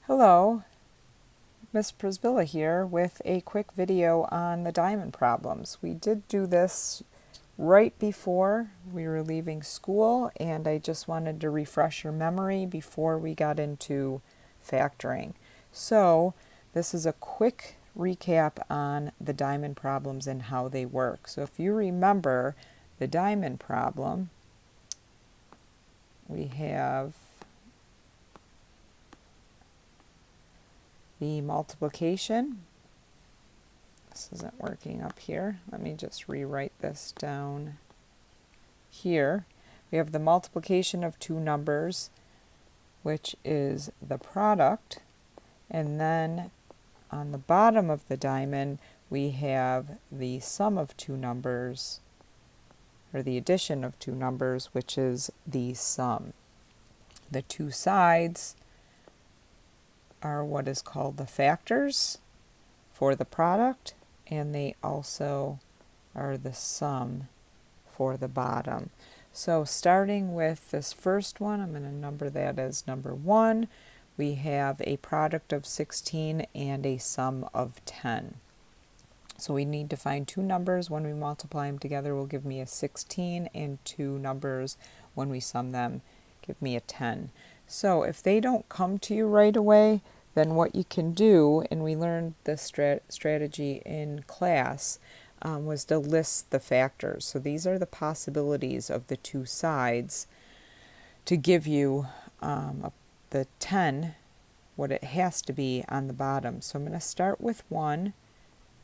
Hello, Miss Prisbilla here with a quick video on the diamond problems. We did do this right before we were leaving school, and I just wanted to refresh your memory before we got into factoring. So this is a quick recap on the diamond problems and how they work. So if you remember the diamond problem, we have the multiplication. This isn't working up here. Let me just rewrite this down here. We have the multiplication of two numbers, which is the product. And then on the bottom of the diamond, we have the sum of two numbers, or the addition of two numbers, which is the sum. The two sides are what is called the factors for the product, and they also are the sum for the bottom. So starting with this first one, I'm going to number that as number 1. We have a product of 16 and a sum of 10. So we need to find two numbers. When we multiply them together will give me a 16, and two numbers when we sum them give me a 10. So if they don't come to you right away, then what you can do, and we learned this strategy in class, was to list the factors. So these are the possibilities of the two sides to give you the 10, what it has to be on the bottom. So I'm going to start with 1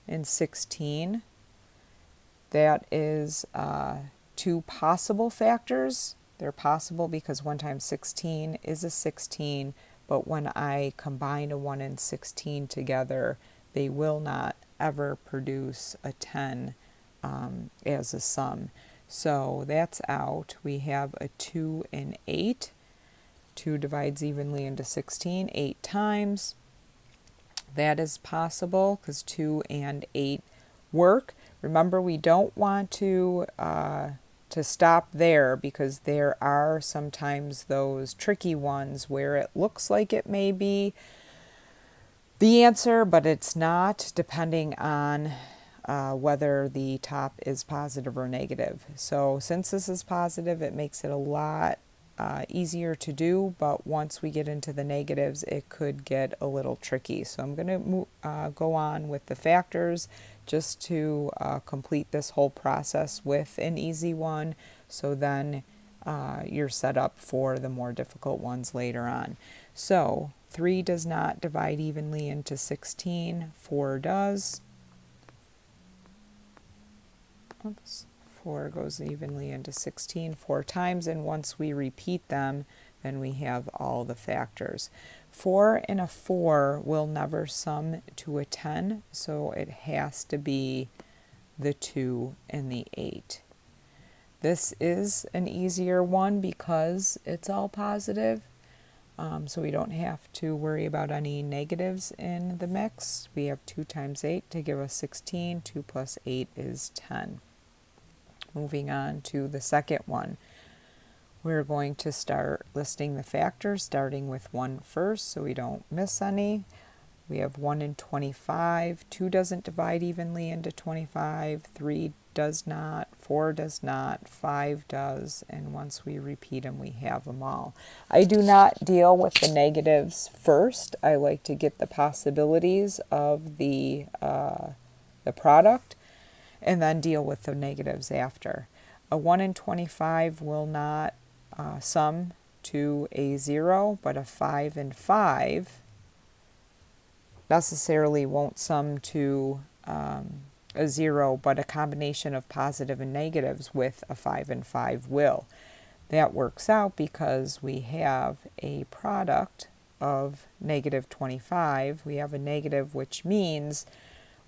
and 16. That is two possible factors. They're possible because 1 times 16 is a 16, but when I combine a 1 and 16 together, they will not ever produce a 10 as a sum. So that's out. We have a 2 and 8. 2 divides evenly into 16 8 times. That is possible because 2 and 8 work. Remember, we don't want to stop there, because there are sometimes those tricky ones where it looks like it may be the answer, but it's not, depending on whether the top is positive or negative. So since this is positive, it makes it a lot easier to do, but once we get into the negatives, it could get a little tricky. So I'm going to go on with the factors just to complete this whole process with an easy one, so then you're set up for the more difficult ones later on. So 3 does not divide evenly into 16, 4 does. Oops. 4 goes evenly into 16 4 times, and once we repeat them, then we have all the factors. 4 and a 4 will never sum to a 10, so it has to be the 2 and the 8. This is an easier one because it's all positive, so we don't have to worry about any negatives in the mix. We have 2 times 8 to give us 16. 2 plus 8 is 10. Moving on to the second one, we're going to start listing the factors, starting with 1 first so we don't miss any. We have 1 and 25. 2 doesn't divide evenly into 25. 3 does not. 4 does not. 5 does. And once we repeat them, we have them all. I do not deal with the negatives first. I like to get the possibilities of the product, and then deal with the negatives after. A 1 and 25 will not sum to a 0, but a 5 and 5 necessarily won't sum to a 0, but a combination of positive and negatives with a 5 and 5 will. That works out because we have a product of negative 25. We have a negative, which means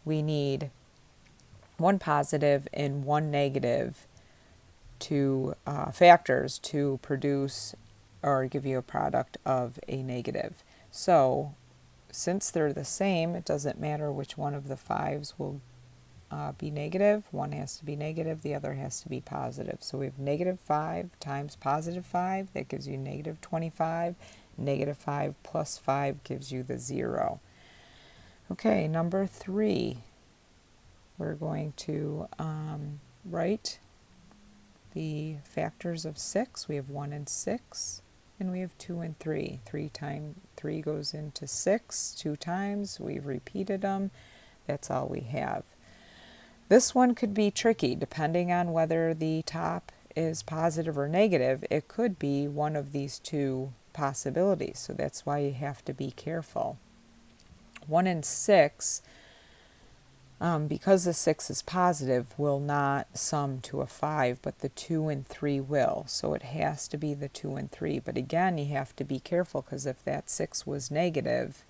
we need one positive and one negative to factors to produce or give you a product of a negative. So since they're the same, it doesn't matter which one of the 5s will be negative. One has to be negative, the other has to be positive. So we have negative 5 times positive 5, that gives you negative 25, negative 5 plus 5 gives you the 0. Okay, number 3. We're going to write the factors of 6. We have 1 and 6, and we have 2 and 3. 3 times 3 goes into 6 2 times. We've repeated them. That's all we have. This one could be tricky depending on whether the top is positive or negative. It could be one of these two possibilities, so that's why you have to be careful. 1 and 6, because the 6 is positive, will not sum to a 5, but the 2 and 3 will. So it has to be the 2 and 3. But again, you have to be careful, because if that 6 was negative,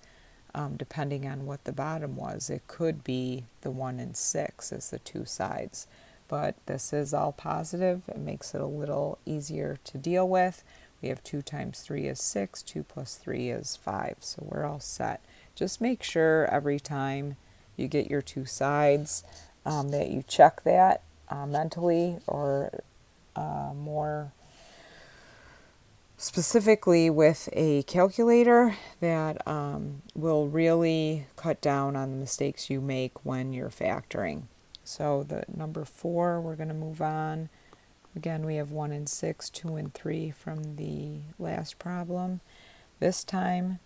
depending on what the bottom was, it could be the 1 and 6 as the two sides. But this is all positive. It makes it a little easier to deal with. We have 2 times 3 is 6, 2 plus 3 is 5, so we're all set. Just make sure every time you get your two sides that you check that mentally, or more specifically with a calculator, that will really cut down on the mistakes you make when you're factoring. So the number 4, we're going to move on. Again, we have 1 and 6, 2 and 3 from the last problem. This time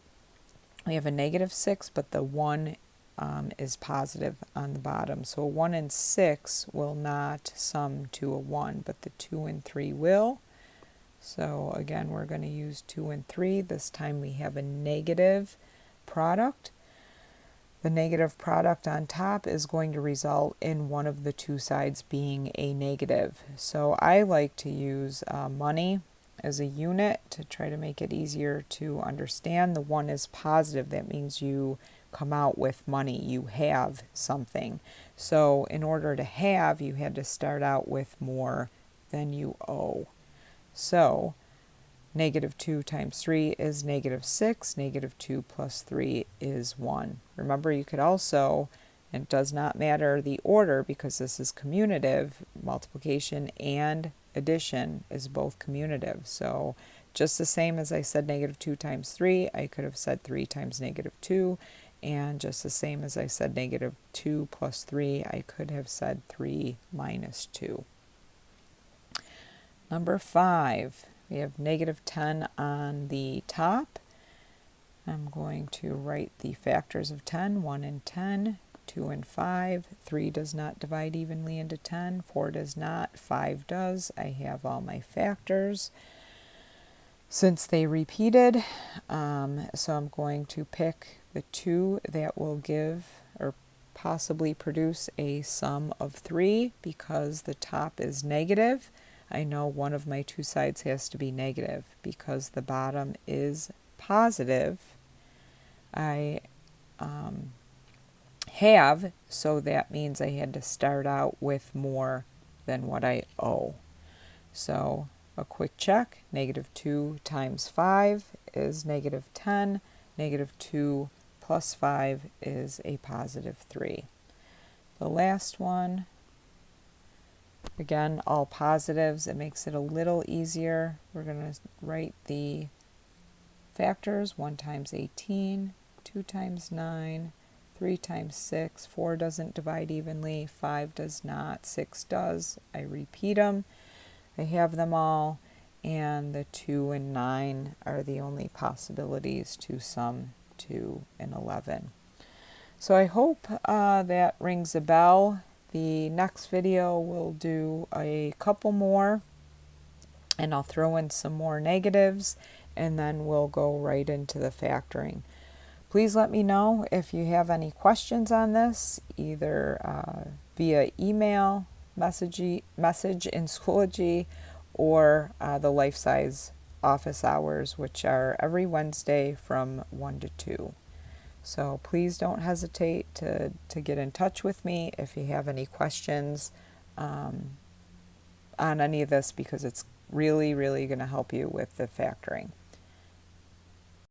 we have a negative 6, but the 1 is positive on the bottom. So 1 and 6 will not sum to a 1, but the 2 and 3 will. So again, we're going to use 2 and 3. This time we have a negative product. The negative product on top is going to result in one of the two sides being a negative. So I like to use money as a unit to try to make it easier to understand. The 1 is positive. That means you come out with money. You have something. So in order to have, you had to start out with more than you owe. So negative 2 times 3 is negative 6. Negative 2 plus 3 is 1. Remember, you could also, and it does not matter the order because this is commutative, multiplication and addition is both commutative. So just the same as I said negative 2 times 3, I could have said 3 times negative 2. And just the same as I said negative 2 plus 3, I could have said 3 minus 2. Number 5, we have negative 10 on the top. I'm going to write the factors of 10, 1 and 10, 2 and 5. 3 does not divide evenly into 10, 4 does not, 5 does. I have all my factors. Since they repeated, so I'm going to pick the 2 that will give or possibly produce a sum of 3 because the top is negative. I know one of my two sides has to be negative because the bottom is positive. I have, so that means I had to start out with more than what I owe. So a quick check, negative 2 times 5 is negative 10. Negative 2 plus 5 is a positive 3. The last one, again, all positives. It makes it a little easier. We're going to write the factors. 1 times 18, 2 times 9, 3 times 6. 4 doesn't divide evenly, 5 does not, 6 does. I repeat them. I have them all, and the 2 and 9 are the only possibilities to sum to an 11. So I hope that rings a bell. The next video we'll do a couple more, and I'll throw in some more negatives, and then we'll go right into the factoring. Please let me know if you have any questions on this, either via email, message in Schoology, or the Life Size office hours, which are every Wednesday from 1 to 2. So please don't hesitate to get in touch with me if you have any questions on any of this, because it's really, really going to help you with the factoring.